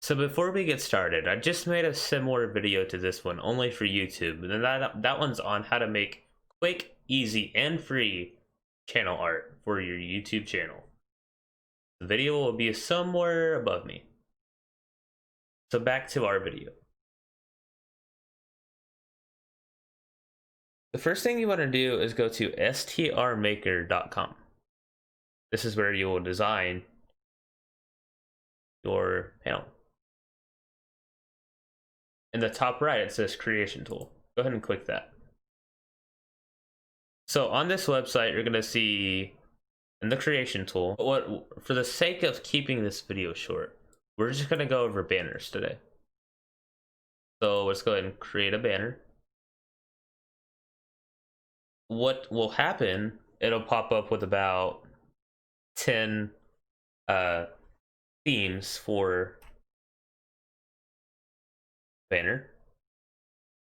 So before we get started, I just made a similar video to this one, only for YouTube. And that one's on how to make quick, easy, and free channel art for your YouTube channel. The video will be somewhere above me. So back to our video. The first thing you want to do is go to strmaker.com. This is where you will design your panel. In the top right, it says Creation Tool. Go ahead and click that. So on this website, you're going to see in the Creation Tool, for the sake of keeping this video short, we're just going to go over banners today. So let's go ahead and create a banner. What will happen, it'll pop up with about 10 themes for banner.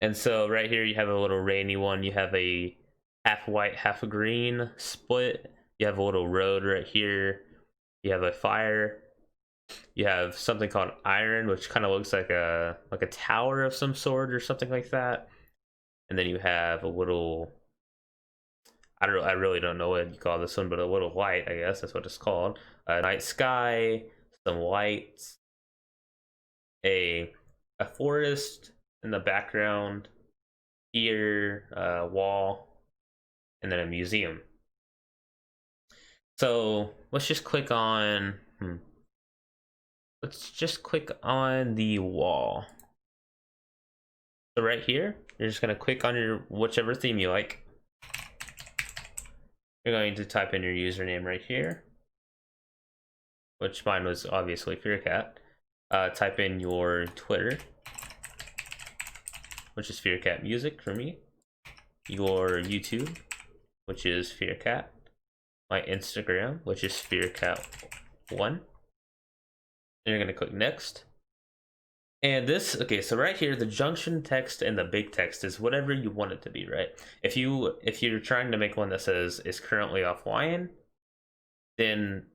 And so right here you have a little rainy one, you have a half white half green split, you have a little road right here, you have a fire, you have something called iron, which kind of looks like a tower of some sort or something like that. And then you have a little, I really don't know what you call this one, but a little light, I guess that's what it's called. A night sky, some lights, a forest in the background here, wall, and then a museum. So let's just click on let's just click on the wall. So right here, you're just going to click on your whichever theme you like. You're going to type in your username right here, which mine was obviously FearCat. Type in your Twitter, which is FearCat Music for me. Your YouTube, which is FearCat. My Instagram, which is FearCat1. And you're going to click next. And this, okay, so right here, the junction text and the big text is whatever you want it to be, right? If you're trying to make one that says is currently offline, then,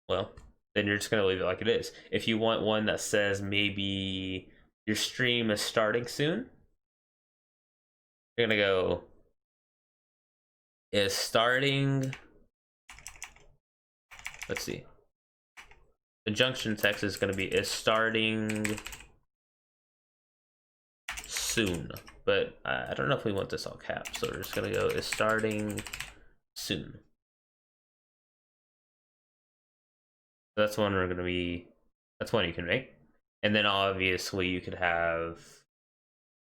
well, then you're just gonna leave it like it is. If you want one that says maybe your stream is starting soon, you're gonna go is starting. Let's see. The junction text is gonna be is starting soon, but I don't know if we want this all caps, so we're just gonna go is starting soon. That's one we're gonna be, that's one you can make. And then obviously you could have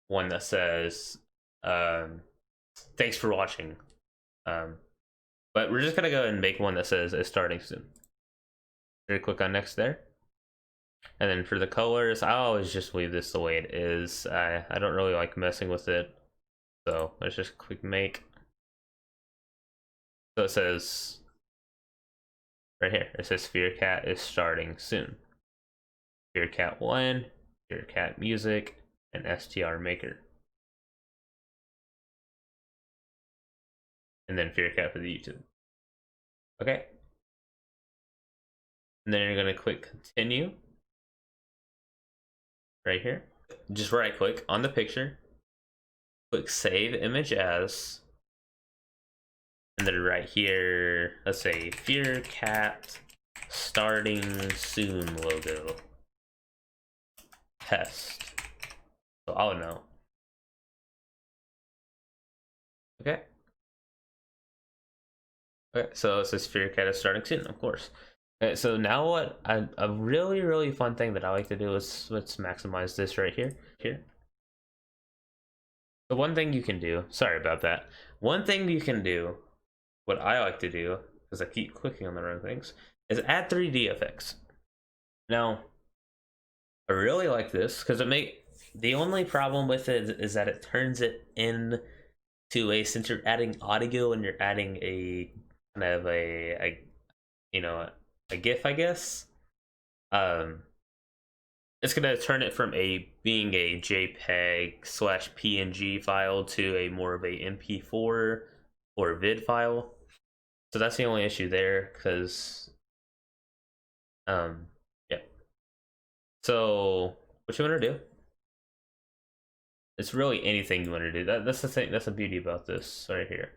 one that says thanks for watching, but we're just gonna go and make one that says is starting soon. So click on next there. And then for the colors, I always just leave this the way it is. I don't really like messing with it. So let's just click make. So it says, right here, it says FearCat is starting soon. FearCat1, FearCat Music, and strmaker. And then FearCat for the YouTube. Okay. And then you're gonna click continue. Right here, just right click on the picture, click save image as, and then right here, let's say FearCat starting soon logo test, so I'll know. Okay, so it says FearCat is starting soon, of course. Okay, so now what a really fun thing that I like to do is, let's maximize this right here. The one thing you can do, sorry about that, one thing you can do, what I like to do, because I keep clicking on the wrong things, is add 3D effects. Now, I really like this because the only problem with it is that it turns it into since you're adding audio and you're adding a kind of a you know, a GIF, I guess. It's gonna turn it from being a JPEG / PNG file to a more of a MP4 or vid file. So that's the only issue there, because yeah. So what you want to do? It's really anything you want to do. That's the thing. That's the beauty about this right here.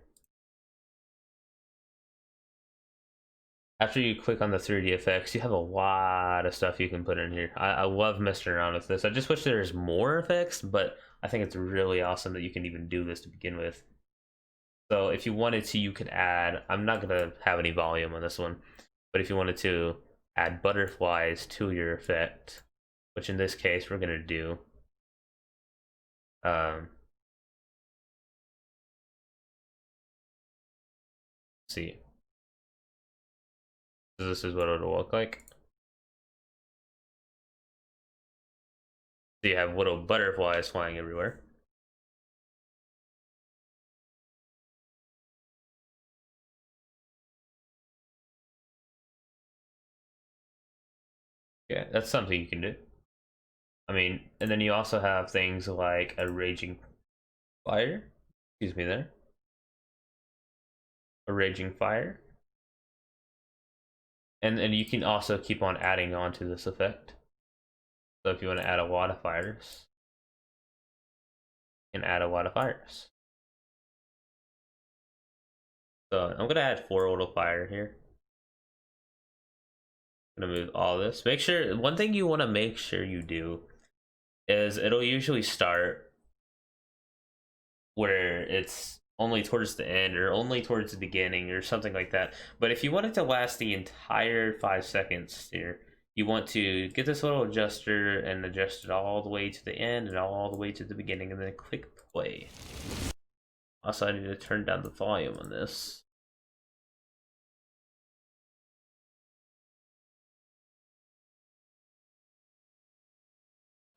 After you click on the 3D effects, you have a lot of stuff you can put in here. I love messing around with this. I just wish there's more effects, but I think it's really awesome that you can even do this to begin with. So if you wanted to, you could add, I'm not gonna have any volume on this one, but if you wanted to add butterflies to your effect, which in this case we're gonna do, let's see. So this is what it'll look like. So you have little butterflies flying everywhere. Yeah, that's something you can do. I mean, and then you also have things like a raging fire. Excuse me there. A raging fire. And you can also keep on adding on to this effect. So if you want to add a lot of fires, you can add a lot of fires. So I'm gonna add 4 little fire here. I'm gonna move all this. Make sure, one thing you want to make sure you do is it'll usually start where it's only towards the end or only towards the beginning or something like that. But if you want it to last the entire 5 seconds here, you want to get this little adjuster and adjust it all the way to the end and all the way to the beginning, and then click play. Also, I need to turn down the volume on this.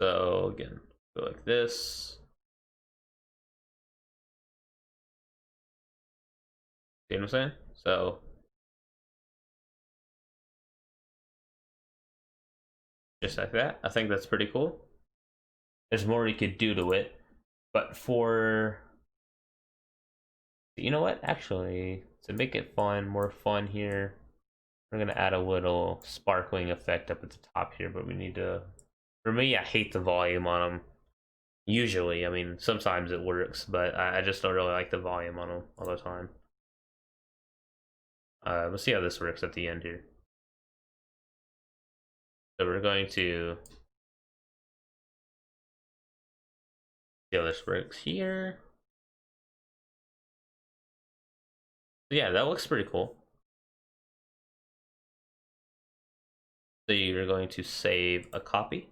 So again, go like this. See what I'm saying? So just like that. I think that's pretty cool. There's more you could do to it, but for, you know what? Actually, to make it fun, more fun here, we're gonna add a little sparkling effect up at the top here, but we need to, for me, I hate the volume on them. Usually, I mean, sometimes it works, but I just don't really like the volume on them all the time. Let's see how this works at the end here. So we're going to see how this works here. Yeah, that looks pretty cool. So you're going to save a copy,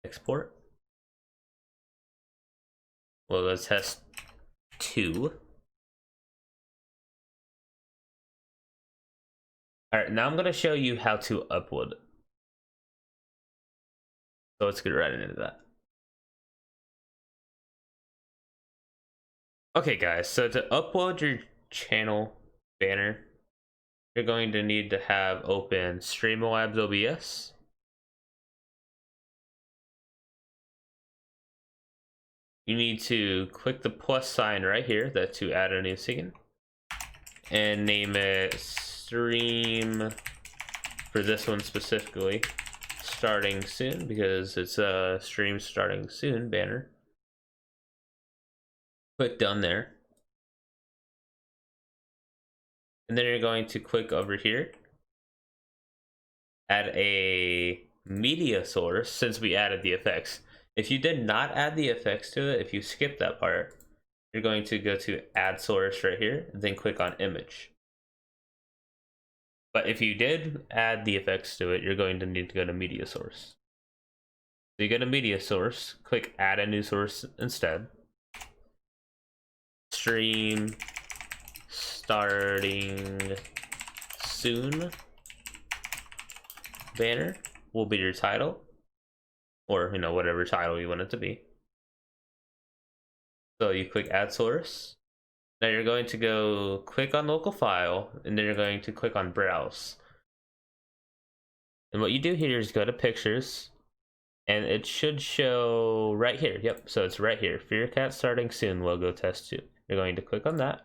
export. We'll go test 2. All right, now I'm going to show you how to upload it. So let's get right into that. Okay, guys, so to upload your channel banner, you're going to need to have open Streamlabs OBS. You need to click the plus sign right here that to add a new scene and name it stream, for this one specifically, starting soon, because it's a stream starting soon banner. Click done there. And then you're going to click over here, add a media source, since we added the effects. If you did not add the effects to it, if you skip that part, you're going to go to add source right here, and then click on image. But if you did add the effects to it, you're going to need to go to media source. So you go to media source, click add a new source instead. Stream starting soon banner will be your title, or you know, whatever title you want it to be. So you click add source. Now you're going to go click on local file, and then you're going to click on browse. And what you do here is go to pictures, and it should show right here. Yep, so it's right here. Fearcat starting soon logo test 2. You're going to click on that.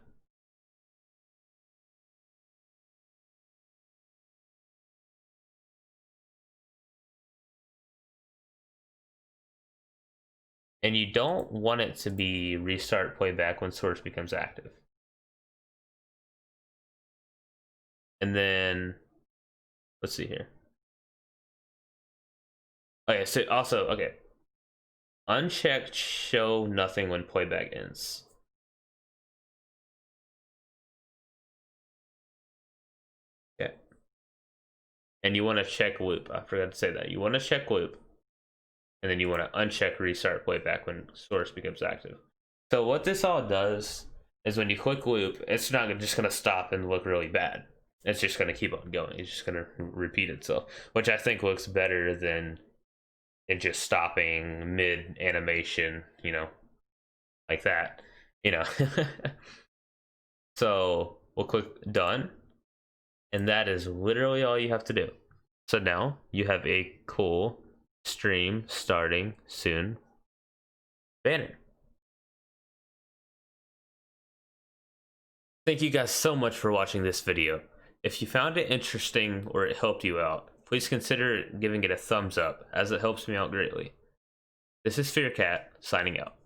And you don't want it to be restart playback when source becomes active. And then, let's see here. Okay, so also, okay. Unchecked show nothing when playback ends. Okay. And you want to check loop. I forgot to say that. You want to check loop. And then you want to uncheck restart playback when source becomes active. So what this all does is when you click loop, it's not just going to stop and look really bad. It's just going to keep on going. It's just going to repeat itself, which I think looks better than it just stopping mid animation, you know, like that, you know. So we'll click done, and that is literally all you have to do. So now you have a cool stream starting soon banner. Thank you guys so much for watching this video. If you found it interesting or it helped you out, please consider giving it a thumbs up, as it helps me out greatly. This is Fearcat, signing out.